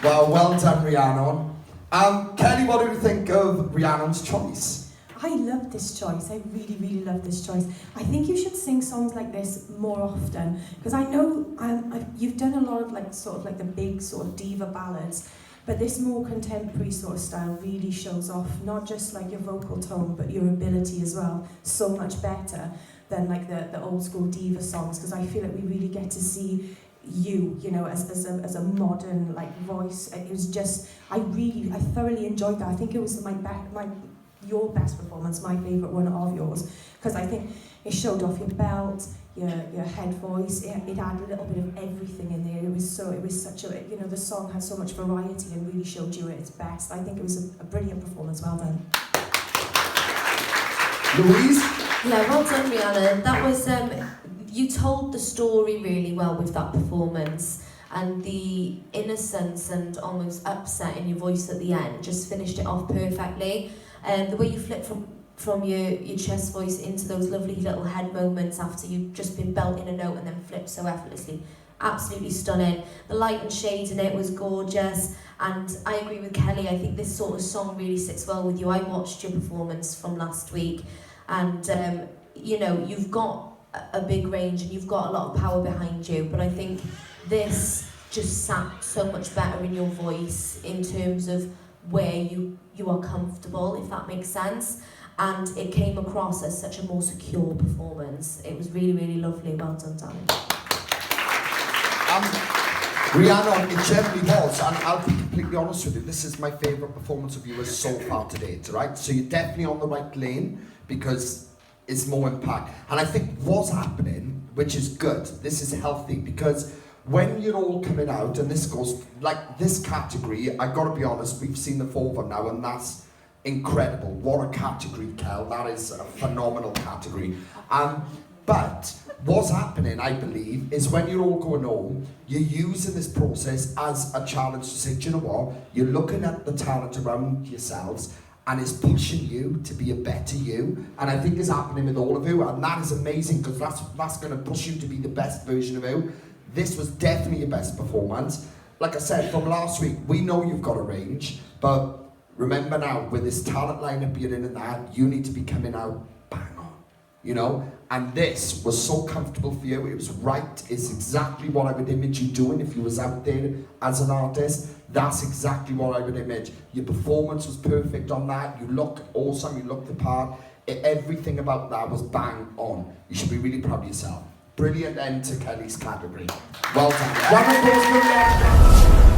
Well done, Rhiannon. Kelly, what do you think of Rhiannon's choice? I love this choice. I really, really love this choice. I think you should sing songs like this more often, because I know you've done a lot of like the big sort of diva ballads, but this more contemporary sort of style really shows off not just like your vocal tone, but your ability as well. So much better than like the old school diva songs, because I feel like we really get to see you know, as a modern like voice. It was just, I thoroughly enjoyed that. I think it was your best performance, my favourite one of yours, because I think it showed off your belt, your head voice. It added a little bit of everything in there. It was such a, you know, the song had so much variety and really showed you at its best. I think it was a brilliant performance. Well done. Louise? Yeah, well done, Rhiannon. That was, you told the story really well with that performance, and the innocence and almost upset in your voice at the end just finished it off perfectly. The way you flipped from your chest voice into those lovely little head moments after you've just been belting a note and then flipped so effortlessly, absolutely stunning. The light and shades in it was gorgeous, and I agree with Kelly. I think this sort of song really sits well with you. I watched your performance from last week, and you know, you've got a big range and you've got a lot of power behind you, but I think this just sat so much better in your voice in terms of where you are comfortable, if that makes sense, and it came across as such a more secure performance. It was really, really lovely. Well done, darling. Rhiannon, it generally was, and I'll be completely honest with you, this is my favourite performance of yours so far to date, right? So you're definitely on the right lane, because it's more impact. And I think what's happening, which is good, this is healthy, because when you're all coming out, and this goes, like this category, I gotta be honest, we've seen the four of them now, and that's incredible. What a category, Kel. That is a phenomenal category. But what's happening, I believe, is when you're all going home, you're using this process as a challenge to say, do you know what? You're looking at the talent around yourselves, and it's pushing you to be a better you. And I think it's happening with all of you, and that is amazing, because that's going to push you to be the best version of you. This was definitely your best performance. Like I said, from last week, we know you've got a range, but remember now, with this talent lineup you're in and that, you need to be coming out bang on, you know? And this was so comfortable for you, it was right, it's exactly what I would image you doing if you was out there as an artist. That's exactly what I would image. Your performance was perfect on that, you look awesome, you look the part. Everything about that was bang on. You should be really proud of yourself. Brilliant end to Kelly's category. Well done. One applause for Rhiannon.